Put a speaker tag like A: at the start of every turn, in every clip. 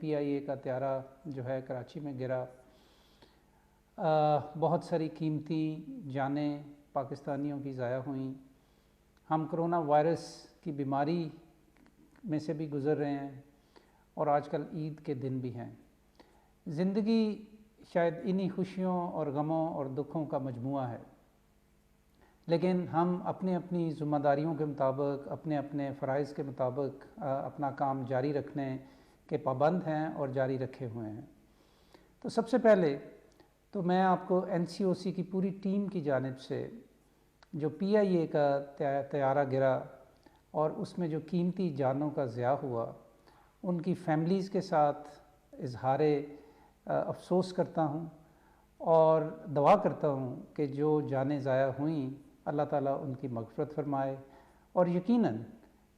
A: PIA کا طیارہ جو ہے کراچی میں گرا، بہت ساری قیمتی جانیں پاکستانیوں کی ضائع ہوئیں۔ ہم کرونا وائرس کی بیماری میں سے بھی گزر رہے ہیں اور آج کل عید کے دن بھی ہیں۔ زندگی شاید انہی خوشیوں اور غموں اور دکھوں کا مجموعہ ہے، لیکن ہم اپنی اپنی ذمہ داریوں کے مطابق، اپنے اپنے فرائض کے مطابق اپنا کام جاری رکھنے کے پابند ہیں اور جاری رکھے ہوئے ہیں۔ تو سب سے پہلے تو میں آپ کو NCOC کی پوری ٹیم کی جانب سے جو PIA کا طیارہ گرا اور اس میں جو قیمتی جانوں کا ضیاع ہوا، ان کی فیملیز کے ساتھ اظہار افسوس کرتا ہوں اور دعا کرتا ہوں کہ جو جانیں ضائع ہوئیں اللہ تعالیٰ ان کی مغفرت فرمائے، اور یقیناً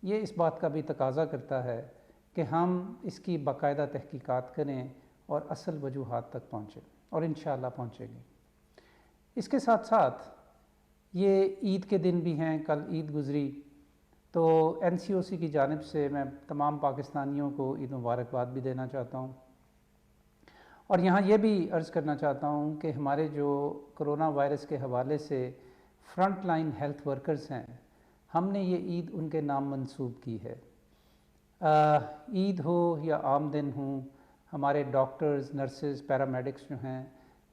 A: یہ اس بات کا بھی تقاضا کرتا ہے کہ ہم اس کی باقاعدہ تحقیقات کریں اور اصل وجوہات تک پہنچیں، اور انشاءاللہ پہنچیں گے۔ اس کے ساتھ ساتھ یہ عید کے دن بھی ہیں، کل عید گزری، تو NCOC کی جانب سے میں تمام پاکستانیوں کو عید مبارکباد بھی دینا چاہتا ہوں، اور یہاں یہ بھی عرض کرنا چاہتا ہوں کہ ہمارے جو کرونا وائرس کے حوالے سے فرنٹ لائن ہیلتھ ورکرز ہیں، ہم نے یہ عید ان کے نام منسوب کی ہے۔ عید ہو یا عام دن ہوں، ہمارے ڈاکٹرز، نرسز، پیرامیڈکس جو ہیں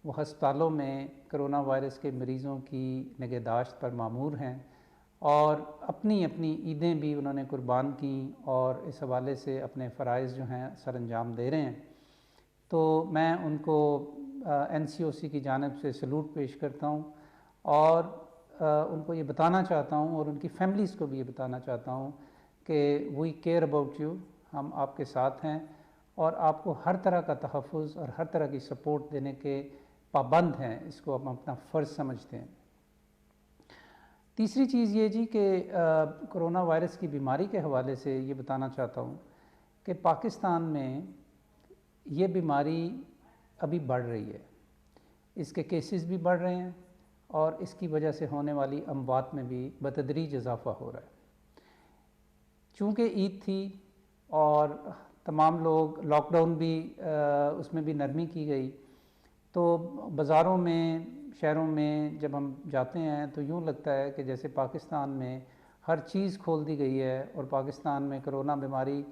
A: وہ ہسپتالوں میں کرونا وائرس کے مریضوں کی نگہداشت پر مامور ہیں، اور اپنی اپنی عیدیں بھی انہوں نے قربان کیں اور اس حوالے سے اپنے فرائض جو ہیں سر انجام دے رہے ہیں۔ تو میں ان کو NCOC کی جانب سے سلوٹ پیش کرتا ہوں، اور ان کو یہ بتانا چاہتا ہوں اور ان کی فیملیز کو بھی یہ بتانا چاہتا ہوں کہ وی کیئر اباؤٹ یو، ہم آپ کے ساتھ ہیں اور آپ کو ہر طرح کا تحفظ اور ہر طرح کی سپورٹ دینے کے پابند ہیں، اس کو ہم اپنا فرض سمجھتے ہیں۔ تیسری چیز یہ جی کہ کرونا وائرس کی بیماری کے حوالے سے یہ بتانا چاہتا ہوں کہ پاکستان میں یہ بیماری ابھی بڑھ رہی ہے، اس کے کیسز بھی بڑھ رہے ہیں اور اس کی وجہ سے ہونے والی اموات میں بھی بتدریج اضافہ ہو رہا ہے۔ چونکہ عید تھی اور تمام لوگ لاک ڈاؤن بھی اس میں بھی نرمی کی گئی، تو بازاروں میں، شہروں میں جب ہم جاتے ہیں تو یوں لگتا ہے کہ جیسے پاکستان میں ہر چیز کھول دی گئی ہے اور پاکستان میں کرونا بیماری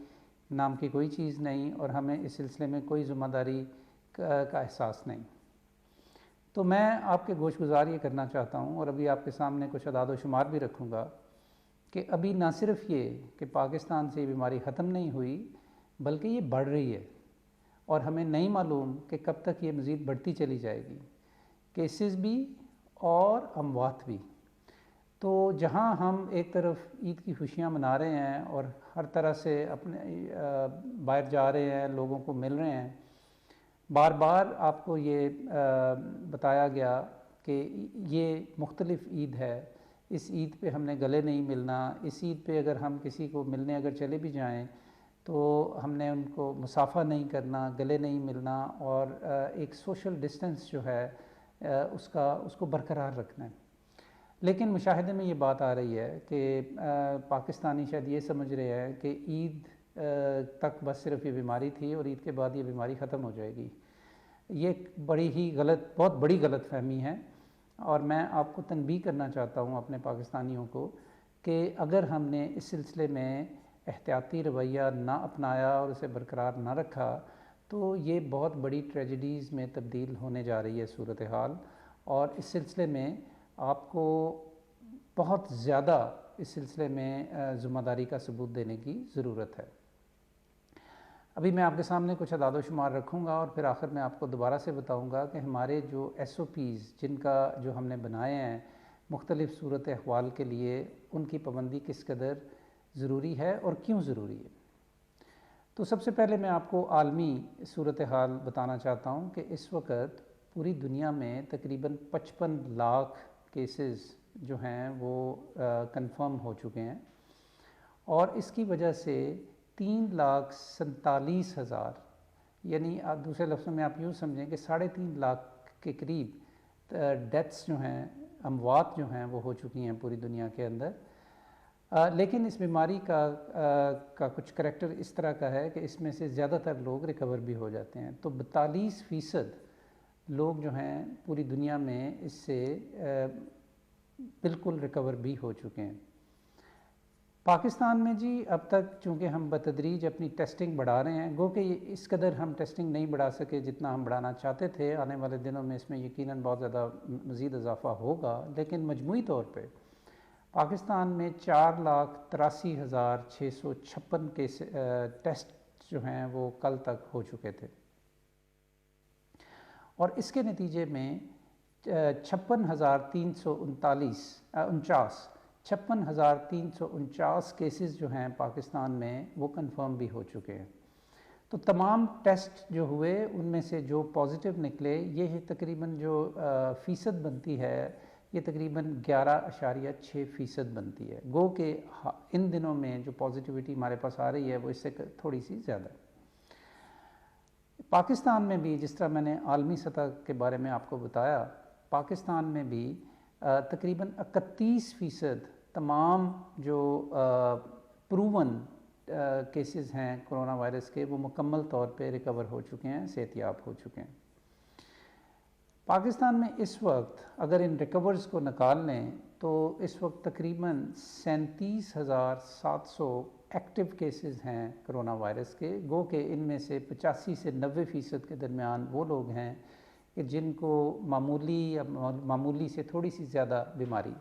A: نام کی کوئی چیز نہیں، اور ہمیں اس سلسلے میں کوئی ذمہ داری کا احساس نہیں۔ تو میں آپ کے گوش گزار یہ کرنا چاہتا ہوں، اور ابھی آپ کے سامنے کچھ اعداد و شمار بھی رکھوں گا، کہ ابھی نہ صرف یہ کہ پاکستان سے یہ بیماری ختم نہیں ہوئی بلکہ یہ بڑھ رہی ہے، اور ہمیں نہیں معلوم کہ کب تک یہ مزید بڑھتی چلی جائے گی، کیسز بھی اور اموات بھی۔ تو جہاں ہم ایک طرف عید کی خوشیاں منا رہے ہیں اور ہر طرح سے اپنے باہر جا رہے ہیں، لوگوں کو مل رہے ہیں، بار بار آپ کو یہ بتایا گیا کہ یہ مختلف عید ہے، اس عید پہ ہم نے گلے نہیں ملنا، اس عید پہ اگر ہم کسی کو ملنے اگر چلے بھی جائیں تو ہم نے ان کو مصافحہ نہیں کرنا، گلے نہیں ملنا، اور ایک سوشل ڈسٹنس جو ہے اس کو برقرار رکھنا ہے۔ لیکن مشاہدے میں یہ بات آ رہی ہے کہ پاکستانی شاید یہ سمجھ رہے ہیں کہ عید تک بس صرف یہ بیماری تھی اور عید کے بعد یہ بیماری ختم ہو جائے گی۔ یہ بہت بڑی غلط فہمی ہے، اور میں آپ کو تنبیہ کرنا چاہتا ہوں اپنے پاکستانیوں کو کہ اگر ہم نے اس سلسلے میں احتیاطی رویہ نہ اپنایا اور اسے برقرار نہ رکھا تو یہ بہت بڑی ٹریجڈیز میں تبدیل ہونے جا رہی ہے صورتحال، اور اس سلسلے میں آپ کو بہت زیادہ اس سلسلے میں ذمہ داری کا ثبوت دینے کی ضرورت ہے۔ ابھی میں آپ کے سامنے کچھ اعداد و شمار رکھوں گا اور پھر آخر میں آپ کو دوبارہ سے بتاؤں گا کہ ہمارے جو SOPs جن کا جو ہم نے بنائے ہیں مختلف صورت احوال کے لیے، ان کی پابندی کس قدر ضروری ہے اور کیوں ضروری ہے۔ تو سب سے پہلے میں آپ کو عالمی صورتحال بتانا چاہتا ہوں کہ اس وقت پوری دنیا میں تقریباً 55 لاکھ کیسز جو ہیں وہ کنفرم ہو چکے ہیں، اور اس کی وجہ سے 3,47,000 یعنی دوسرے لفظوں میں آپ یوں سمجھیں کہ 3.5 لاکھ کے قریب ڈیتھس جو ہیں، اموات جو ہیں وہ ہو چکی ہیں پوری دنیا کے اندر، لیکن اس بیماری کا کچھ کریکٹر اس طرح کا ہے کہ اس میں سے زیادہ تر لوگ ریکور بھی ہو جاتے ہیں. تو 42% لوگ جو ہیں پوری دنیا میں اس سے بالکل ریکور بھی ہو چکے ہیں. پاکستان میں جی اب تک چونکہ ہم بتدریج اپنی ٹیسٹنگ بڑھا رہے ہیں، گو کہ اس قدر ہم ٹیسٹنگ نہیں بڑھا سکے جتنا ہم بڑھانا چاہتے تھے. آنے والے دنوں میں اس میں یقیناً بہت زیادہ مزید اضافہ ہوگا، لیکن مجموعی طور پہ پاکستان میں 4,83,656 ٹیسٹ جو ہیں وہ کل تک ہو چکے تھے، اور اس کے نتیجے میں 56,349 کیسز جو ہیں پاکستان میں وہ کنفرم بھی ہو چکے ہیں. تو تمام ٹیسٹ جو ہوئے ان میں سے جو پازیٹیو نکلے، یہ تقریباً جو فیصد بنتی ہے یہ تقریباً 11.6% بنتی ہے. گو کہ ان دنوں میں جو پازیٹیوٹی ہمارے پاس آ رہی ہے وہ اس سے تھوڑی سی زیادہ ہے. پاکستان میں بھی جس طرح میں نے عالمی سطح کے بارے میں آپ کو بتایا، پاکستان میں بھی تقریباً 31% تمام جو پروون کیسز ہیں کرونا وائرس کے وہ مکمل طور پہ ریکور ہو چکے ہیں، صحت یاب ہو چکے ہیں. پاکستان میں اس وقت اگر ان ریکورز کو نکال لیں تو اس وقت تقریباً 37,700 ایکٹیو کیسز ہیں کرونا وائرس کے. گو کہ ان میں سے 85 سے 90% کے درمیان وہ لوگ ہیں کہ جن کو معمولی یا معمولی سے تھوڑی سی زیادہ بیماری.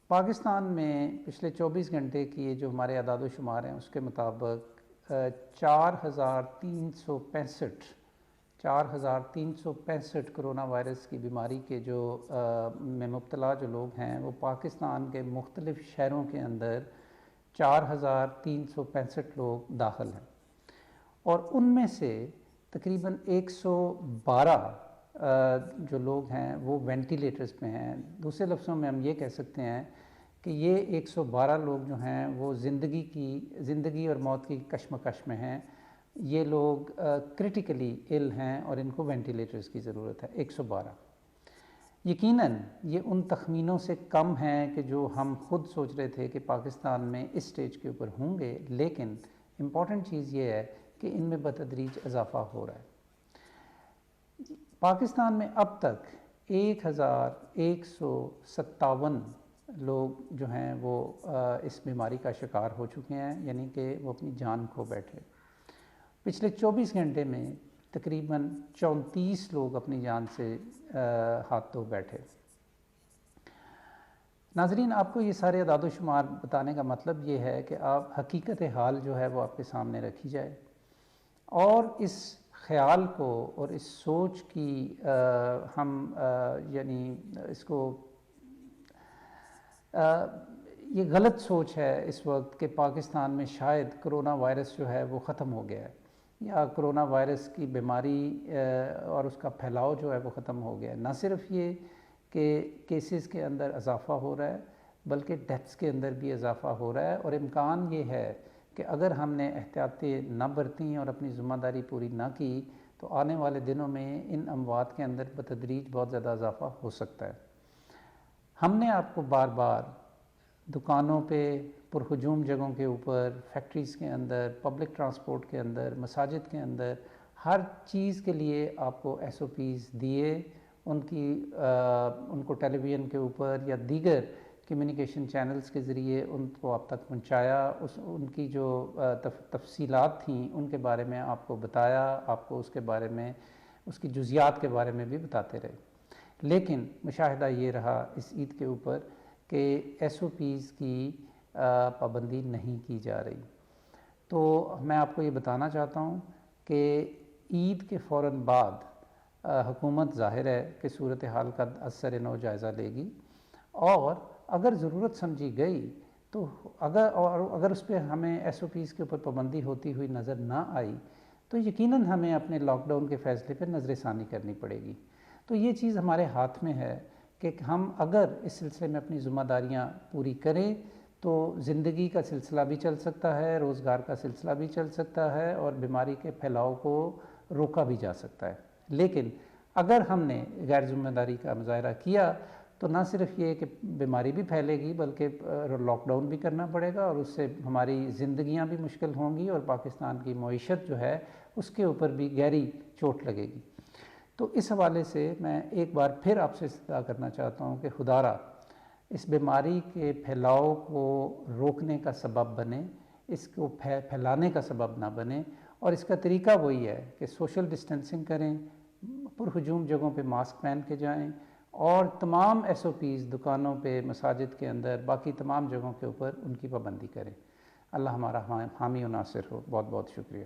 A: پاکستان میں پچھلے 24 گھنٹے کی جو ہمارے اعداد و شمار ہیں اس کے مطابق 4,365 کرونا وائرس کی بیماری کے جو میں مبتلا جو لوگ ہیں وہ پاکستان کے مختلف شہروں کے اندر 4,365 لوگ داخل ہیں، اور ان میں سے تقریباً 112 جو لوگ ہیں وہ وینٹیلیٹرز پہ ہیں. دوسرے لفظوں میں ہم یہ کہہ سکتے ہیں کہ یہ 112 لوگ جو ہیں وہ زندگی اور موت کی کشمکش میں ہیں. یہ لوگ کرٹیکلی ال ہیں اور ان کو وینٹیلیٹرز کی ضرورت ہے. 112 یقیناً یہ ان تخمینوں سے کم ہیں کہ جو ہم خود سوچ رہے تھے کہ پاکستان میں اس سٹیج کے اوپر ہوں گے، لیکن امپورٹنٹ چیز یہ ہے کہ ان میں بتدریج اضافہ ہو رہا ہے. پاکستان میں اب تک 1,157 لوگ جو ہیں وہ اس بیماری کا شکار ہو چکے ہیں، یعنی کہ وہ اپنی جان کھو بیٹھے. پچھلے 24 گھنٹے میں تقریباً 34 لوگ اپنی جان سے ہاتھ دھو بیٹھے. ناظرین، آپ کو یہ سارے اعداد و شمار بتانے کا مطلب یہ ہے کہ آپ حقیقت حال جو ہے وہ آپ کے سامنے رکھی جائے، اور اس خیال کو اور اس سوچ کی ہم یعنی اس کو یہ غلط سوچ ہے اس وقت کہ پاکستان میں شاید کرونا وائرس جو ہے وہ ختم ہو گیا ہے، یا کرونا وائرس کی بیماری اور اس کا پھیلاؤ جو ہے وہ ختم ہو گیا ہے. نہ صرف یہ کہ کیسز کے اندر اضافہ ہو رہا ہے بلکہ ڈیتھس کے اندر بھی اضافہ ہو رہا ہے، اور امکان یہ ہے کہ اگر ہم نے احتیاطی نہ برتیں اور اپنی ذمہ داری پوری نہ کی تو آنے والے دنوں میں ان اموات کے اندر بتدریج بہت زیادہ اضافہ ہو سکتا ہے. ہم نے آپ کو بار بار دکانوں پہ، پرہجوم جگہوں کے اوپر، فیکٹریز کے اندر، پبلک ٹرانسپورٹ کے اندر، مساجد کے اندر، ہر چیز کے لیے آپ کو SOPs دیے، ان کو ٹیلی ویژن کے اوپر یا دیگر کمیونیکیشن چینلز کے ذریعے ان کو آپ تک پہنچایا. ان کی جو تفصیلات تھیں ان کے بارے میں آپ کو بتایا، آپ کو اس کے بارے میں، اس کی جزیات کے بارے میں بھی بتاتے رہے. لیکن مشاہدہ یہ رہا اس عید کے اوپر کہ SOPs کی پابندی نہیں کی جا رہی. تو میں آپ کو یہ بتانا چاہتا ہوں کہ عید کے فوراً بعد حکومت ظاہر ہے کہ صورتحال کا اثر نو جائزہ لے گی، اور اگر ضرورت سمجھی گئی تو اگر اس پہ ہمیں SOPs کے اوپر پابندی ہوتی ہوئی نظر نہ آئی تو یقیناً ہمیں اپنے لاک ڈاؤن کے فیصلے پہ نظر ثانی کرنی پڑے گی. تو یہ چیز ہمارے ہاتھ میں ہے کہ ہم اگر اس سلسلے میں اپنی ذمہ داریاں پوری کریں تو زندگی کا سلسلہ بھی چل سکتا ہے، روزگار کا سلسلہ بھی چل سکتا ہے، اور بیماری کے پھیلاؤ کو روکا بھی جا سکتا ہے. لیکن اگر ہم نے غیر ذمہ داری کا مظاہرہ کیا تو نہ صرف یہ کہ بیماری بھی پھیلے گی بلکہ لاک ڈاؤن بھی کرنا پڑے گا اور اس سے ہماری زندگیاں بھی مشکل ہوں گی اور پاکستان کی معیشت جو ہے اس کے اوپر بھی گہری چوٹ لگے گی۔ تو اس حوالے سے میں ایک بار پھر آپ سے استدعا کرنا چاہتا ہوں کہ خدارا اس بیماری کے پھیلاؤ کو روکنے کا سبب بنے، اس کو پھیلانے کا سبب نہ بنے، اور اس کا طریقہ وہی ہے کہ سوشل ڈسٹینسنگ کریں، پرہجوم جگہوں پہ ماسک پہن کے جائیں، اور تمام ایس او پیز دکانوں پہ، مساجد کے اندر، باقی تمام جگہوں کے اوپر ان کی پابندی کریں۔ اللہ ہمارا حامی و ناصر ہو۔ بہت بہت شکریہ۔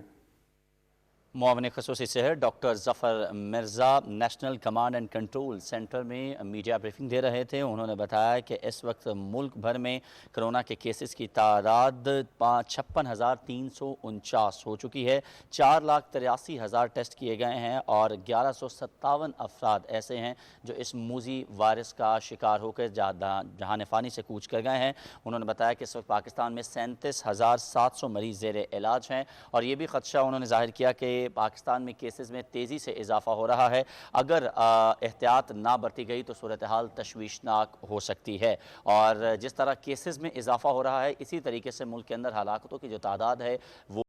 B: معاون خصوصی صحت doctor Zafar Mirza national command and control centre میں میڈیا بریفنگ دے رہے تھے۔ انہوں نے بتایا کہ اس وقت ملک بھر میں کرونا کے کیسز کی تعداد 56,349 ہو چکی ہے، 4,83,000 ٹیسٹ کیے گئے ہیں اور 1,157 افراد ایسے ہیں جو اس موذی وائرس کا شکار ہو کر جہان فانی سے کوچ کر گئے ہیں۔ انہوں نے بتایا کہ اس وقت پاکستان میں 37,700 مریض زیر علاج ہیں، اور یہ بھی خدشہ انہوں نے ظاہر کیا کہ پاکستان میں کیسز میں تیزی سے اضافہ ہو رہا ہے، اگر احتیاط نہ برتی گئی تو صورتحال تشویشناک ہو سکتی ہے، اور جس طرح کیسز میں اضافہ ہو رہا ہے اسی طریقے سے ملک کے اندر ہلاکتوں کی جو تعداد ہے وہ